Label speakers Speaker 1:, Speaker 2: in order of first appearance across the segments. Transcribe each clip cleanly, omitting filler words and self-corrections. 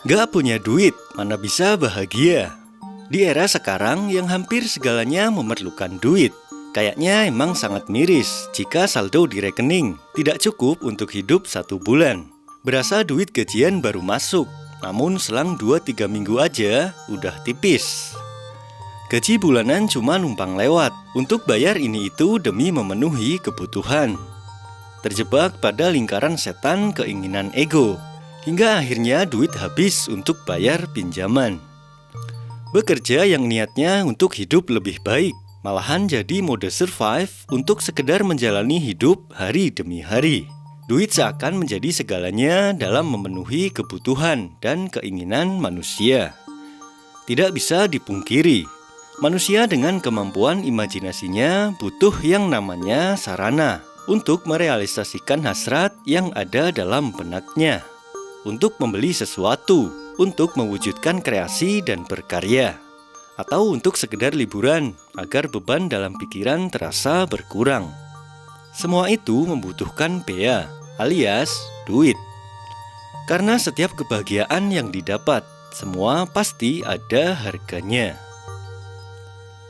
Speaker 1: Gak punya duit, mana bisa bahagia? Di era sekarang yang hampir segalanya memerlukan duit, kayaknya emang sangat miris jika saldo di rekening tidak cukup untuk hidup 1 bulan. Berasa duit gajian baru masuk, namun selang 2-3 minggu aja udah tipis. Gaji bulanan cuma numpang lewat untuk bayar ini itu demi memenuhi kebutuhan. Terjebak pada lingkaran setan keinginan ego, hingga akhirnya duit habis untuk bayar pinjaman. Bekerja yang niatnya untuk hidup lebih baik, malahan jadi mode survive untuk sekedar menjalani hidup hari demi hari. Duit seakan menjadi segalanya dalam memenuhi kebutuhan dan keinginan manusia. Tidak bisa dipungkiri, manusia dengan kemampuan imajinasinya butuh yang namanya sarana untuk merealisasikan hasrat yang ada dalam benaknya, untuk membeli sesuatu, untuk mewujudkan kreasi dan berkarya, atau untuk sekedar liburan agar beban dalam pikiran terasa berkurang. Semua itu membutuhkan bea, alias duit. Karena setiap kebahagiaan yang didapat, semua pasti ada harganya.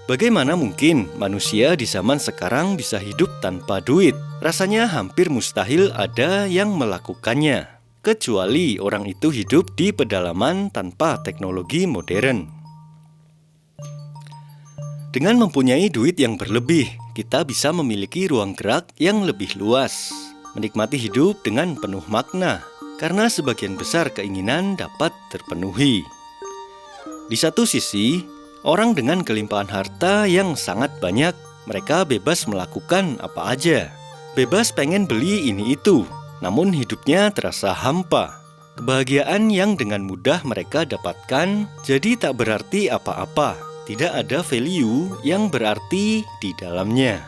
Speaker 1: Bagaimana mungkin manusia di zaman sekarang bisa hidup tanpa duit? Rasanya hampir mustahil ada yang melakukannya, kecuali orang itu hidup di pedalaman tanpa teknologi modern. Dengan mempunyai duit yang berlebih, kita bisa memiliki ruang gerak yang lebih luas, menikmati hidup dengan penuh makna, karena sebagian besar keinginan dapat terpenuhi. Di satu sisi, orang dengan kelimpahan harta yang sangat banyak, mereka bebas melakukan apa aja. Bebas pengen beli ini itu, namun hidupnya terasa hampa. Kebahagiaan yang dengan mudah mereka dapatkan jadi tak berarti apa-apa. Tidak ada value yang berarti di dalamnya.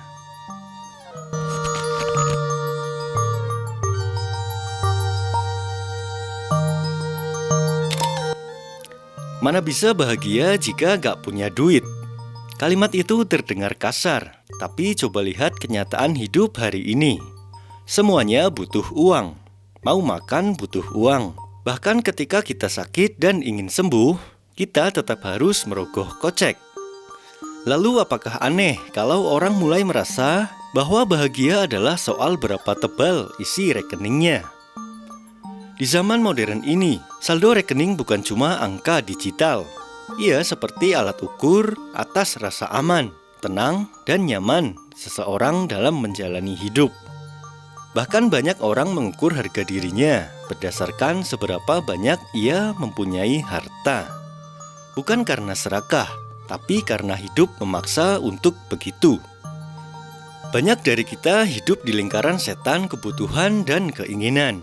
Speaker 1: Mana bisa bahagia jika gak punya duit? Kalimat itu terdengar kasar, tapi coba lihat kenyataan hidup hari ini. Semuanya butuh uang. Mau makan butuh uang. Bahkan ketika kita sakit dan ingin sembuh, kita tetap harus merogoh kocek. Lalu apakah aneh kalau orang mulai merasa bahwa bahagia adalah soal berapa tebal isi rekeningnya? Di zaman modern ini, saldo rekening bukan cuma angka digital. Ia seperti alat ukur atas rasa aman, tenang, dan nyaman seseorang dalam menjalani hidup. Bahkan banyak orang mengukur harga dirinya berdasarkan seberapa banyak ia mempunyai harta. Bukan karena serakah, tapi karena hidup memaksa untuk begitu. Banyak dari kita hidup di lingkaran setan kebutuhan dan keinginan.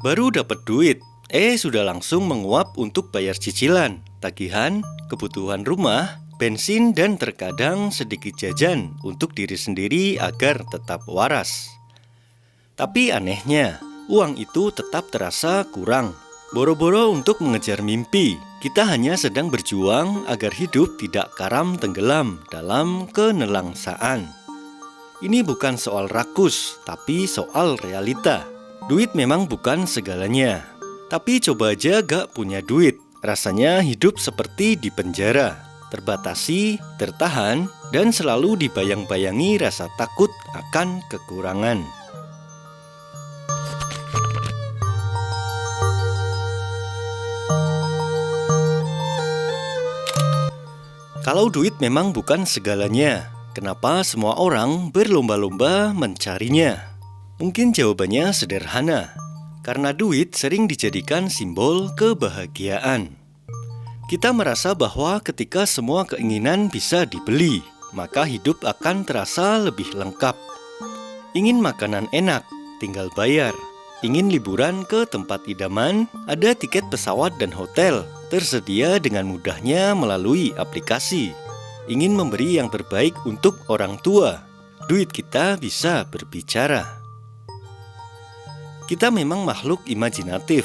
Speaker 1: Baru dapat duit, sudah langsung menguap untuk bayar cicilan, tagihan, kebutuhan rumah, bensin, dan terkadang sedikit jajan untuk diri sendiri agar tetap waras. Tapi anehnya, uang itu tetap terasa kurang. Boro-boro untuk mengejar mimpi, kita hanya sedang berjuang agar hidup tidak karam tenggelam dalam kenelangsaan. Ini bukan soal rakus, tapi soal realita. Duit memang bukan segalanya. Tapi coba aja gak punya duit, rasanya hidup seperti di penjara. Terbatasi, tertahan, dan selalu dibayang-bayangi rasa takut akan kekurangan. Kalau duit memang bukan segalanya, kenapa semua orang berlomba-lomba mencarinya? Mungkin jawabannya sederhana, karena duit sering dijadikan simbol kebahagiaan. Kita merasa bahwa ketika semua keinginan bisa dibeli, maka hidup akan terasa lebih lengkap. Ingin makanan enak, tinggal bayar. Ingin liburan ke tempat idaman, ada tiket pesawat dan hotel, tersedia dengan mudahnya melalui aplikasi. Ingin memberi yang terbaik untuk orang tua, duit kita bisa berbicara. Kita memang makhluk imajinatif,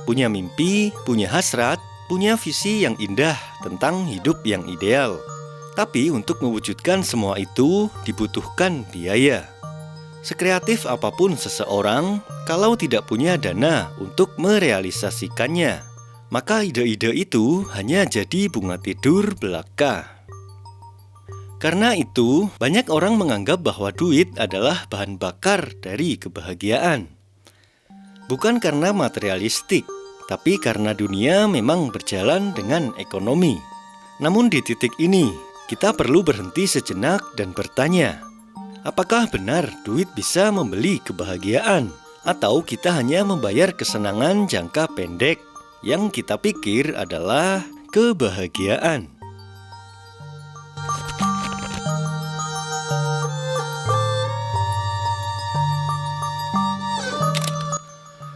Speaker 1: punya mimpi, punya hasrat, punya visi yang indah tentang hidup yang ideal. Tapi untuk mewujudkan semua itu dibutuhkan biaya. Sekreatif apapun seseorang, kalau tidak punya dana untuk merealisasikannya, maka ide-ide itu hanya jadi bunga tidur belaka. Karena itu, banyak orang menganggap bahwa duit adalah bahan bakar dari kebahagiaan. Bukan karena materialistik, tapi karena dunia memang berjalan dengan ekonomi. Namun di titik ini, kita perlu berhenti sejenak dan bertanya, apakah benar duit bisa membeli kebahagiaan? Atau kita hanya membayar kesenangan jangka pendek yang kita pikir adalah kebahagiaan?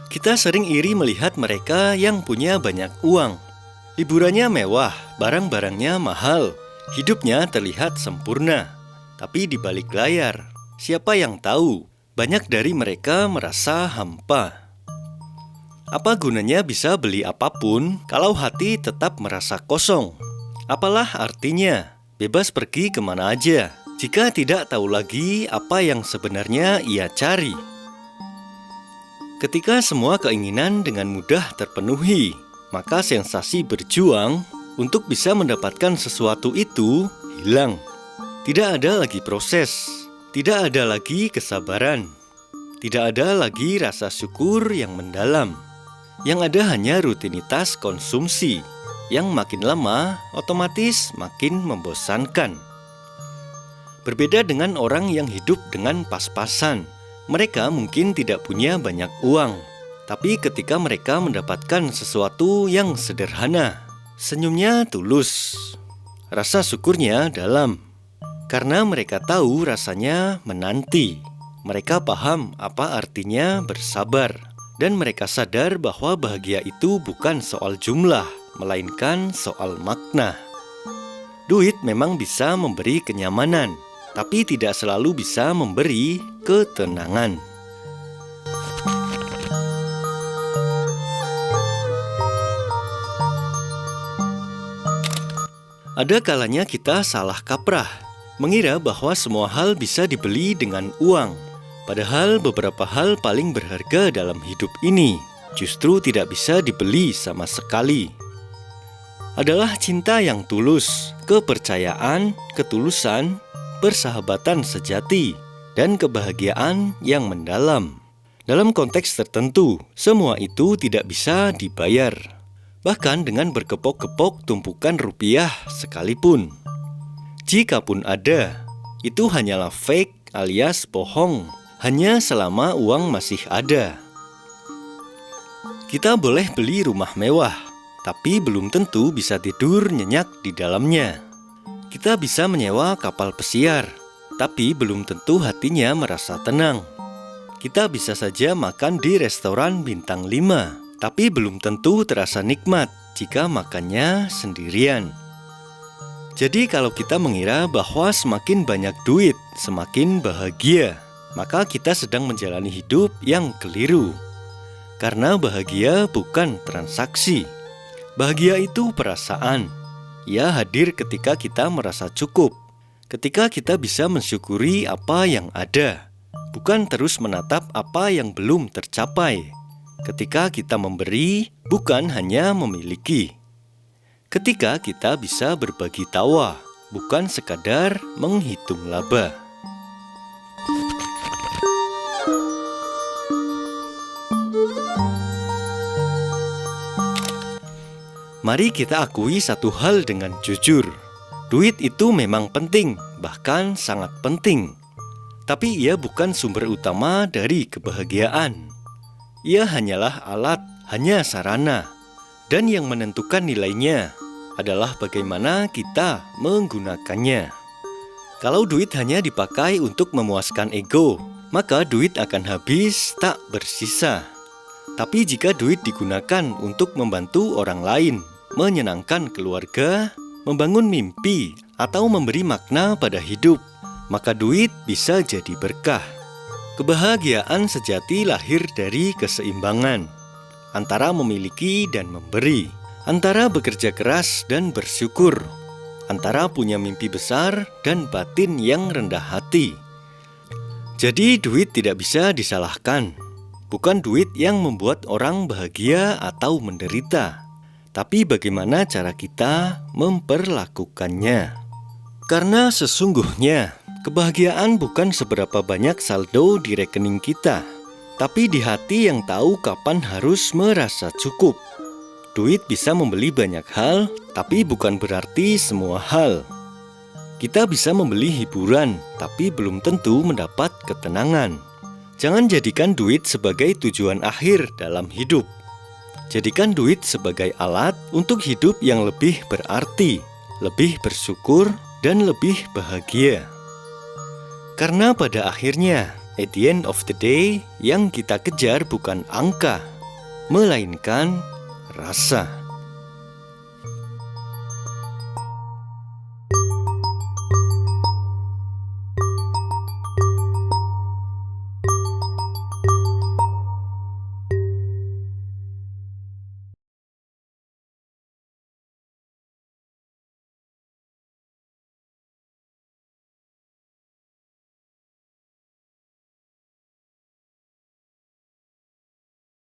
Speaker 1: Kita sering iri melihat mereka yang punya banyak uang. Liburannya mewah, barang-barangnya mahal, hidupnya terlihat sempurna. Tapi di balik layar, siapa yang tahu, banyak dari mereka merasa hampa. Apa gunanya bisa beli apapun kalau hati tetap merasa kosong? Apalah artinya bebas pergi kemana aja jika tidak tahu lagi apa yang sebenarnya ia cari? Ketika semua keinginan dengan mudah terpenuhi, maka sensasi berjuang untuk bisa mendapatkan sesuatu itu hilang. Tidak ada lagi proses, tidak ada lagi kesabaran, tidak ada lagi rasa syukur yang mendalam. Yang ada hanya rutinitas konsumsi yang makin lama otomatis makin membosankan. Berbeda dengan orang yang hidup dengan pas-pasan. Mereka mungkin tidak punya banyak uang, tapi ketika mereka mendapatkan sesuatu yang sederhana, senyumnya tulus, rasa syukurnya dalam. Karena mereka tahu rasanya menanti. Mereka paham apa artinya bersabar. Dan mereka sadar bahwa bahagia itu bukan soal jumlah, melainkan soal makna. Duit memang bisa memberi kenyamanan, tapi tidak selalu bisa memberi ketenangan. Ada kalanya kita salah kaprah, mengira bahwa semua hal bisa dibeli dengan uang. Padahal beberapa hal paling berharga dalam hidup ini justru tidak bisa dibeli sama sekali. Adalah cinta yang tulus, kepercayaan, ketulusan, persahabatan sejati, dan kebahagiaan yang mendalam. Dalam konteks tertentu, semua itu tidak bisa dibayar. Bahkan dengan berkepok-kepok tumpukan rupiah sekalipun. Jikapun ada, itu hanyalah fake alias bohong. Hanya selama uang masih ada. Kita boleh beli rumah mewah, tapi belum tentu bisa tidur nyenyak di dalamnya. Kita bisa menyewa kapal pesiar, tapi belum tentu hatinya merasa tenang. Kita bisa saja makan di restoran bintang 5, tapi belum tentu terasa nikmat jika makannya sendirian. Jadi kalau kita mengira bahwa semakin banyak duit, semakin bahagia, maka kita sedang menjalani hidup yang keliru. Karena bahagia bukan transaksi. Bahagia itu perasaan. Ia hadir ketika kita merasa cukup. Ketika kita bisa mensyukuri apa yang ada. Bukan terus menatap apa yang belum tercapai. Ketika kita memberi, bukan hanya memiliki. Ketika kita bisa berbagi tawa, bukan sekadar menghitung laba. Mari kita akui satu hal dengan jujur. Duit itu memang penting, bahkan sangat penting. Tapi ia bukan sumber utama dari kebahagiaan. Ia hanyalah alat, hanya sarana. Dan yang menentukan nilainya adalah bagaimana kita menggunakannya. Kalau duit hanya dipakai untuk memuaskan ego, maka duit akan habis tak bersisa. Tapi jika duit digunakan untuk membantu orang lain, menyenangkan keluarga, membangun mimpi, atau memberi makna pada hidup, maka duit bisa jadi berkah. Kebahagiaan sejati lahir dari keseimbangan antara memiliki dan memberi, antara bekerja keras dan bersyukur, antara punya mimpi besar dan batin yang rendah hati. Jadi duit tidak bisa disalahkan. Bukan duit yang membuat orang bahagia atau menderita, tapi bagaimana cara kita memperlakukannya. Karena sesungguhnya, kebahagiaan bukan seberapa banyak saldo di rekening kita, tapi di hati yang tahu kapan harus merasa cukup. Duit bisa membeli banyak hal, tapi bukan berarti semua hal. Kita bisa membeli hiburan, tapi belum tentu mendapat ketenangan. Jangan jadikan duit sebagai tujuan akhir dalam hidup. Jadikan duit sebagai alat untuk hidup yang lebih berarti, lebih bersyukur, dan lebih bahagia. Karena pada akhirnya, at the end of the day, yang kita kejar bukan angka, melainkan rasa.